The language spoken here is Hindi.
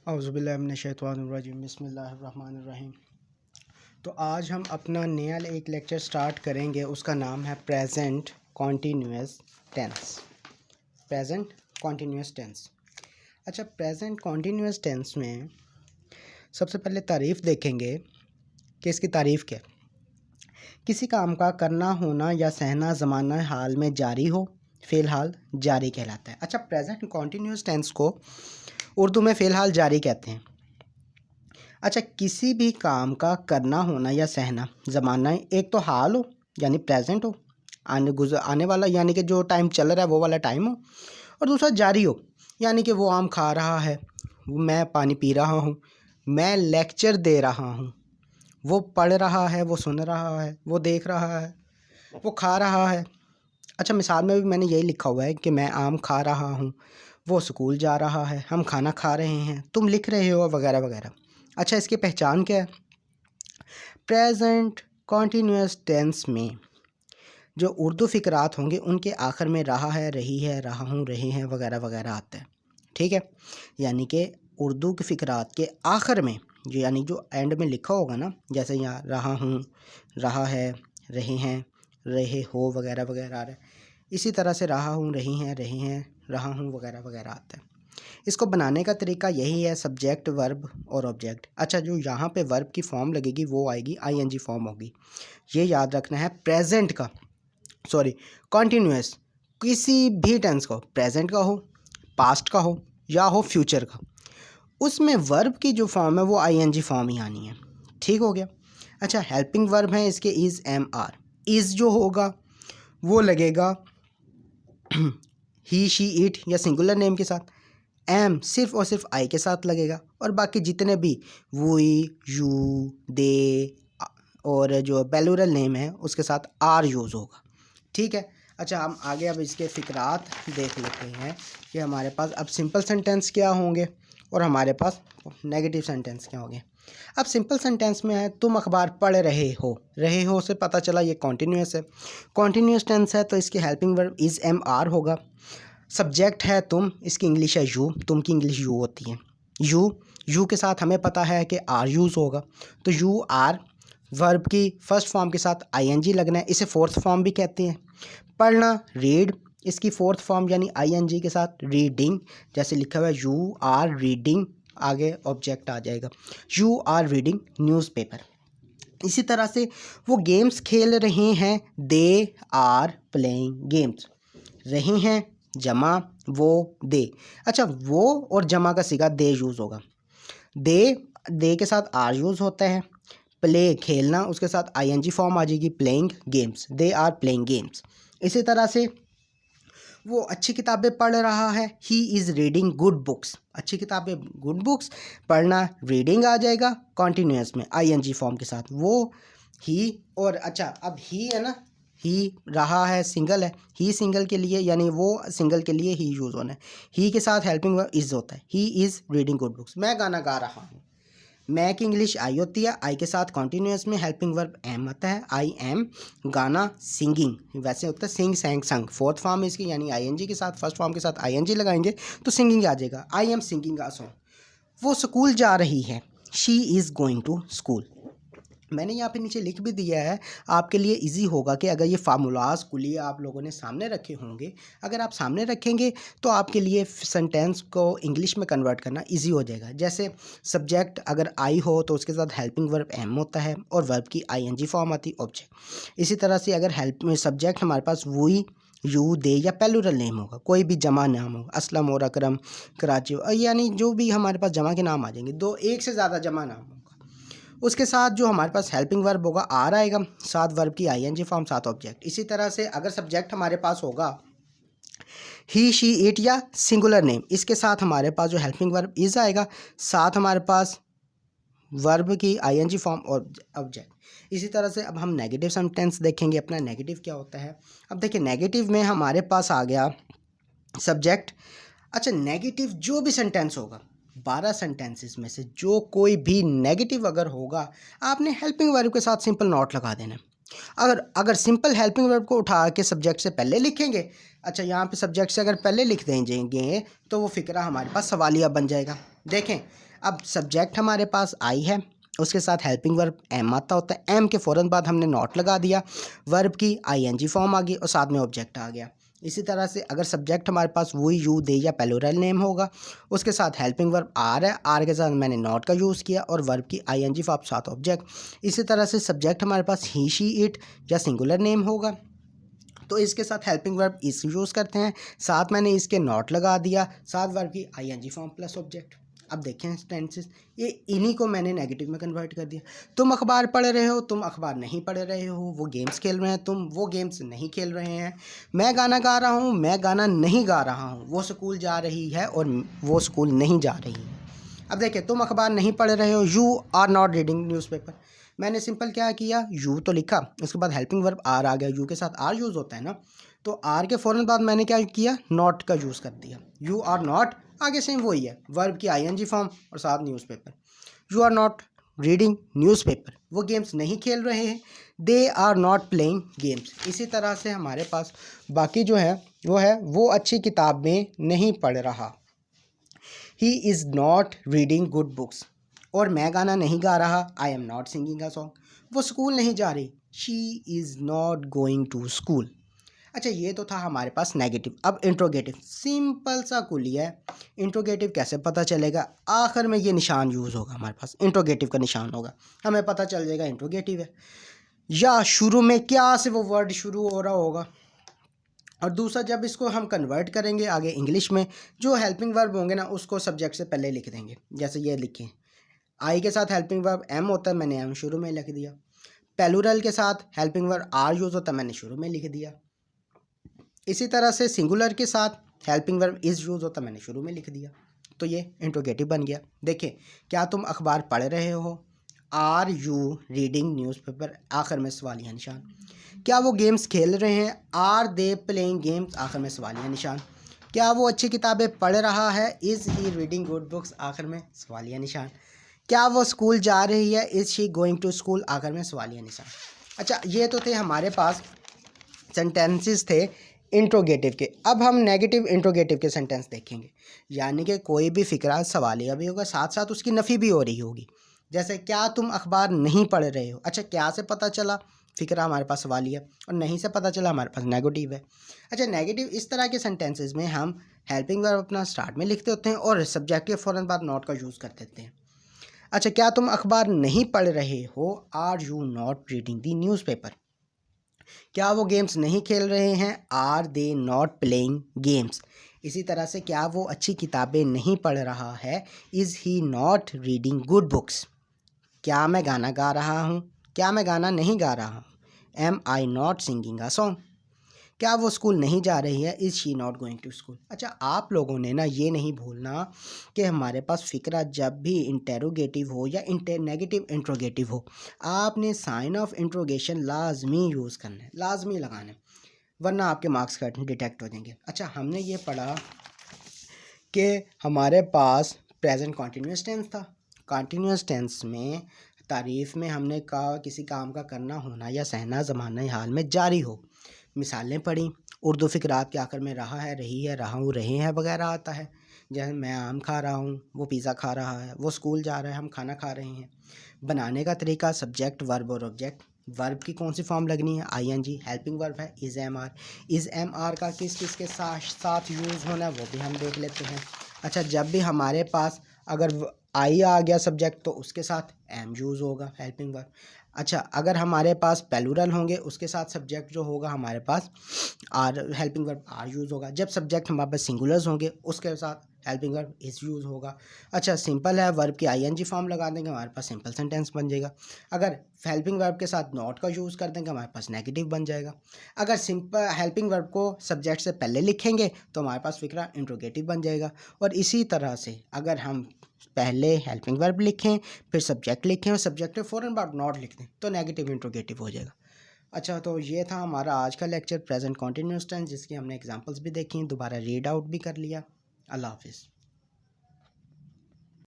औज़ुबिल्लाहि मिनश्शैतानिर्रजीम बिस्मिल्लाहिर्रहमानिर्रहीम। तो आज हम अपना नया एक लेक्चर स्टार्ट करेंगे, उसका नाम है present continuous tense. Present continuous tense. अच्छा, प्रेजेंट कॉन्टीन्यूअस टेंस में सबसे पहले तारीफ़ देखेंगे कि इसकी तारीफ़ क्या है। किसी काम का करना, होना या सहना ज़माना हाल में जारी हो, फ़िलहाल जारी कहलाता है। अच्छा, प्रेजेंट कॉन्टीन्यूअस टेंस को उर्दू में फ़िलहाल जारी कहते हैं। अच्छा, किसी भी काम का करना, होना या सहना ज़माना एक तो हाल हो यानी प्रेजेंट हो, आने वाला यानी कि जो टाइम चल रहा है वो वाला टाइम हो, और दूसरा जारी हो यानी कि वो आम खा रहा है, मैं पानी पी रहा हूँ, मैं लेक्चर दे रहा हूँ, वो पढ़ रहा है, वो सुन रहा है, वो देख रहा है, वो खा रहा है। अच्छा, मिसाल में भी मैंने यही लिखा हुआ है कि मैं आम खा रहा हूँ, वो स्कूल जा रहा है, हम खाना खा रहे हैं, तुम लिख रहे हो, वगैरह वगैरह। अच्छा, इसकी पहचान क्या है? प्रेजेंट कॉन्टीन्यूअस टेंस में जो उर्दू फ़िक्रात होंगे उनके आखिर में रहा है, रही है, रहा हूँ, रहे हैं, वगैरह वगैरह आता है। ठीक है, यानी कि उर्दू के फ़िक्रात के आखिर में जो यानी जो एंड में लिखा होगा ना, जैसे यहाँ रहा हूँ, रहा है, रहे हैं, रहे हो, वगैरह वगैरह आ रहा है, इसी तरह से रहा हूँ, रही हैं, रहे हैं, रहा हूँ, वगैरह वगैरह आता है। इसको बनाने का तरीका यही है, सब्जेक्ट, वर्ब और ऑब्जेक्ट। अच्छा, जो यहाँ पे वर्ब की फॉर्म लगेगी वो आएगी आईएनजी फॉर्म होगी। ये याद रखना है, प्रेजेंट का कॉन्टीन्यूअस किसी भी टेंस को, प्रेजेंट का हो, पास्ट का हो या हो फ्यूचर का, उसमें वर्ब की जो फॉर्म है वो आईएनजी फॉर्म ही आनी है। ठीक हो गया। अच्छा, हेल्पिंग वर्ब है इसके इज़, एम, आर। इज़ जो होगा वो लगेगा ही, शी, इट या सिंगुलर नेम के साथ। एम सिर्फ और सिर्फ आई के साथ लगेगा, और बाकी जितने भी वी, यू, दे और जो प्लूरल नेम है उसके साथ आर यूज़ होगा। ठीक है। अच्छा, हम आगे अब इसके फ़िक्रात देख लेते हैं कि हमारे पास अब सिंपल सेंटेंस क्या होंगे और हमारे पास नेगेटिव सेंटेंस क्या होंगे। अब सिंपल सेंटेंस में है, तुम अखबार पढ़ रहे हो। रहे हो से पता चला ये कॉन्टीन्यूअस है। कॉन्टीन्यूअस टेंस है तो इसकी helping verb is, am, are होगा। सब्जेक्ट है तुम, इसकी इंग्लिश है यू, तुम की इंग्लिश यू होती है। यू के साथ हमें पता है कि आर यूज़ होगा, तो यू आर। वर्ब की फर्स्ट फॉर्म के साथ आईएनजी लगना है, इसे फोर्थ फॉर्म भी कहते हैं। पढ़ना, रीड, इसकी फोर्थ फॉर्म यानी आईएनजी के साथ रीडिंग, जैसे लिखा हुआ है यू आर रीडिंग, आगे ऑब्जेक्ट आ जाएगा, यू आर रीडिंग न्यूज़पेपर। इसी तरह से वो गेम्स खेल रहे हैं, दे आर प्लेइंग गेम्स। रहे हैं जमा, वो, दे। अच्छा, वो और जमा का सिगा दे यूज़ होगा। दे के साथ आर यूज़ होता है। प्ले खेलना, उसके साथ आईएनजी फॉर्म आ जाएगी, playing games, they are playing games. इसी तरह से वो अच्छी किताबें पढ़ रहा है, he is reading good books. अच्छी किताबें, गुड बुक्स, पढ़ना, रीडिंग आ जाएगा कॉन्टीन्यूअस में आईएनजी फॉर्म के साथ, वो, ही। और अच्छा, अब ही है ना, ही रहा है, सिंगल है, ही सिंगल के लिए यानी वो सिंगल के लिए ही यूज़ होना है। ही के साथ हेल्पिंग वर्ब इज़ होता है, he is reading good books. मैं गाना गा रहा हूँ, मैं की इंग्लिश आई होती है, आई के साथ कॉन्टीन्यूअस में हेल्पिंग वर्ब एम आता है, आई एम। गाना, सिंगिंग, वैसे होता है सिंग, सैंग, संग। फोर्थ फॉर्म इसकी यानी आईएनजी के साथ, फर्स्ट फॉर्म के साथ आईएनजी लगाएंगे तो सिंगिंग आ जाएगा, I am singing a song. वो स्कूल जा रही है, she is going to school. मैंने यहाँ पे नीचे लिख भी दिया है, आपके लिए इजी होगा कि अगर ये फार्मूलाज कुलिए आप लोगों ने सामने रखे होंगे, अगर आप सामने रखेंगे तो आपके लिए सेंटेंस को इंग्लिश में कन्वर्ट करना इजी हो जाएगा। जैसे सब्जेक्ट अगर आई हो तो उसके साथ हेल्पिंग वर्ब एम होता है और वर्ब की आईएनजी फॉर्म आती है, ऑब्जेक्ट। इसी तरह से अगर हेल्प में सब्जेक्ट हमारे पास वही, यू, दे या प्लूरल नेम होगा, कोई भी जमा नाम होगा, असलम और अकरम, कराची, यानी जो भी हमारे पास जमा के नाम आ जाएंगे, दो एक से ज़्यादा जमा नाम होगा, उसके साथ जो हमारे पास हेल्पिंग वर्ब होगा आर आएगा, साथ वर्ब की आईएनजी फॉर्म, साथ ऑब्जेक्ट। इसी तरह से अगर सब्जेक्ट हमारे पास होगा ही, शी, इट या सिंगुलर नेम, इसके साथ हमारे पास जो हेल्पिंग वर्ब इज आएगा, साथ हमारे पास वर्ब की आईएनजी फॉर्म और ऑब्जेक्ट। इसी तरह से अब हम नेगेटिव सेंटेंस देखेंगे, अपना नेगेटिव क्या होता है। अब देखिए, नेगेटिव में हमारे पास आ गया सब्जेक्ट। अच्छा, नेगेटिव जो भी सेंटेंस होगा, 12 सेंटेंसेस में से जो कोई भी नेगेटिव अगर होगा, आपने हेल्पिंग वर्ब के साथ सिंपल नॉट लगा देना। अगर सिंपल हेल्पिंग वर्ब को उठा के सब्जेक्ट से पहले लिखेंगे अच्छा, यहाँ पे सब्जेक्ट से अगर पहले लिख देंगे तो वो फ़िक्रा हमारे पास सवालिया बन जाएगा। देखें, अब सब्जेक्ट हमारे पास आई है, उसके साथ हेल्पिंग वर्ब एम आता होता है, एम के फ़ौरन बाद हमने नॉट लगा दिया, वर्ब की आईएनजी फॉर्म आ गई और साथ में ऑब्जेक्ट आ गया। इसी तरह से अगर सब्जेक्ट हमारे पास वही यू दे या प्लूरल नेम होगा, उसके साथ हेल्पिंग वर्ब आर है, आर के साथ मैंने नॉट का यूज़ किया और वर्ब की आईएनजी फॉर्म साथ ऑब्जेक्ट। इसी तरह से सब्जेक्ट हमारे पास ही शी इट या सिंगुलर नेम होगा तो इसके साथ हेल्पिंग वर्ब इस यूज़ करते हैं, साथ मैंने इसके नॉट लगा दिया, साथ वर्ब की आईएनजी फॉर्म प्लस ऑब्जेक्ट। अब देखें टेंसेस, ये इन्हीं को मैंने नेगेटिव में कन्वर्ट कर दिया। तुम अखबार पढ़ रहे हो, तुम अखबार नहीं पढ़ रहे हो, वो गेम्स खेल रहे हैं, तुम वो गेम्स नहीं खेल रहे हैं। मैं गाना गा रहा हूँ, मैं गाना नहीं गा रहा हूँ। वो स्कूल जा रही है और वो स्कूल नहीं जा रही है। अब देखिए, तुम अखबार नहीं पढ़ रहे हो, you are not reading newspaper. मैंने सिंपल क्या किया, यू तो लिखा, उसके बाद हेल्पिंग वर्ब आर आ गया, यू के साथ आर यूज़ होता है ना, तो आर के फ़ौरन बाद मैंने क्या किया, नॉट का यूज़ कर दिया। यू आर नॉट आगे सेम वही है, वर्ब की आईएनजी फॉर्म और साथ newspaper. You are not reading newspaper, वो गेम्स नहीं खेल रहे हैं। They are not playing games. इसी तरह से हमारे पास बाकी जो है वो अच्छी किताब में नहीं पढ़ रहा। He is not reading good books. और मैं गाना नहीं गा रहा, I am not singing a song. वो स्कूल नहीं जा रही, she is not going to school. अच्छा, ये तो था हमारे पास नेगेटिव। अब इंट्रोगेटिव सिंपल सा कुलिया है। इंट्रोगेटिव कैसे पता चलेगा, आखिर में ये निशान यूज़ होगा, हमारे पास इंट्रोगेटिव का निशान होगा, हमें पता चल जाएगा इंट्रोगेटिव है। या शुरू में क्या से वो वर्ड शुरू हो रहा होगा, और दूसरा जब इसको हम कन्वर्ट करेंगे आगे इंग्लिश में, जो हेल्पिंग वर्ब होंगे ना उसको सब्जेक्ट से पहले लिख देंगे। जैसे ये लिखें, आई के साथ हेल्पिंग वर्ब एम होता है, मैंने एम शुरू में लिख दिया। प्लूरल के साथ हेल्पिंग वर्ब आर यूज़ होता है, मैंने शुरू में लिख दिया। इसी तरह से सिंगुलर के साथ हेल्पिंग वर्ब इज़ यूज़ होता है, मैंने शुरू में लिख दिया। तो ये इंट्रोगेटिव बन गया। देखिए, क्या तुम अखबार पढ़ रहे हो, आर यू रीडिंग न्यूज़पेपर, आखिर में सवालिया निशान। क्या वो गेम्स खेल रहे हैं, आर दे प्लेइंग गेम्स, आखिर में सवालिया निशान। क्या वो अच्छी किताबें पढ़ रहा है, is he reading good books, आखिर में सवालिया निशान। क्या वो स्कूल जा रही है, is she going to school, आखिर में सवालिया निशान। अच्छा, ये तो थे हमारे पास सेंटेंसेस थे इंट्रोगेटिव के। अब हम नेगेटिव इंट्रोगेटिव के सेंटेंस देखेंगे, यानी कि कोई भी फ़िक्रा सवालिया भी होगा, साथ साथ उसकी नफ़ी भी हो रही होगी। जैसे क्या तुम अखबार नहीं पढ़ रहे हो। अच्छा, क्या से पता चला, फ़िक्रा हमारे पास सवालिया, और नहीं से पता चला हमारे पास नेगेटिव है। अच्छा, नेगेटिव इस तरह के सेंटेंसेस में हम हेल्पिंग वर्ब अपना स्टार्ट में लिखते होते हैं और सब्जेक्ट के फ़ौरन बाद नॉट का यूज़ कर देते हैं। अच्छा, क्या तुम अखबार नहीं पढ़ रहे हो, are you not reading the newspaper. क्या वो गेम्स नहीं खेल रहे हैं, are they not playing games. इसी तरह से क्या वो अच्छी किताबें नहीं पढ़ रहा है, is he not reading good books. क्या मैं गाना गा रहा हूँ, क्या मैं गाना नहीं गा रहा हूँ, am I not singing a song. क्या वो स्कूल नहीं जा रही है, is she not going to school. अच्छा, आप लोगों ने ना ये नहीं भूलना कि हमारे पास फ़िक्रा जब भी इंटेरोगेटिव हो या नेगेटिव इंट्रोगेटिव हो, आपने साइन ऑफ इंट्रोगेशन लाजमी यूज़ करना है, लाजमी लगाना है, वरना आपके मार्क्स कट डिटेक्ट हो जाएंगे। अच्छा, हमने ये पढ़ा कि हमारे पास प्रेजेंट कॉन्टीन्यूअस टेंस था। कॉन्टीन्यूअस टेंस में तारीफ़ में हमने कहा किसी काम का करना होना या सहना ज़माना हाल में जारी हो। मिसालें पढ़ी, उर्दू फ़िक्रात के आखिर में रहा है, रही है, रहा हूँ, रहे हैं वगैरह आता है। जैसे मैं आम खा रहा हूँ, वो पिज़्ज़ा खा रहा है, वो स्कूल जा रहा है, हम खाना खा रहे हैं। बनाने का तरीका, सब्जेक्ट वर्ब और ऑब्जेक्ट। वर्ब की कौन सी फॉर्म लगनी है, आईएनजी। हेल्पिंग वर्ब है is am are. Is am are का किस किस के साथ यूज़ होना है वो भी हम देख लेते हैं। अच्छा, जब भी हमारे पास अगर आई आ गया सब्जेक्ट तो उसके साथ एम यूज़ होगा, हेल्पिंग वर्ब। अच्छा, अगर हमारे पास प्लूरल होंगे उसके साथ सब्जेक्ट जो होगा हमारे पास are, helping verb are use होगा। जब सब्जेक्ट हमारे पास सिंगुलर्स होंगे उसके साथ हेल्पिंग वर्ब इज़ यूज़ होगा। अच्छा, सिंपल है, वर्ब की आईएनजी फॉर्म लगा देंगे, हमारे पास सिंपल सेंटेंस बन जाएगा। अगर हेल्पिंग वर्ब के साथ नॉट का यूज़ कर देंगे, हमारे पास नेगेटिव बन जाएगा। अगर सिंपल हेल्पिंग वर्ब को सब्जेक्ट से पहले लिखेंगे तो हमारे पास फ़िक्रा इंट्रोगेटिव बन जाएगा। और इसी तरह से अगर हम पहले हेल्पिंग वर्ब लिखें, फिर सब्जेक्ट लिखें और सब्जेक्ट के फ़ौरन बाद नॉट लिख दें तो नेगेटिव इंट्रोगेटिव हो जाएगा। अच्छा, तो ये था हमारा आज का लेक्चर प्रेजेंट कॉन्टीन्यूअस टेंस, जिसकी हमने एग्जांपल्स भी देखी, दोबारा रीड आउट भी कर लिया। अल्लाह हाफिज़।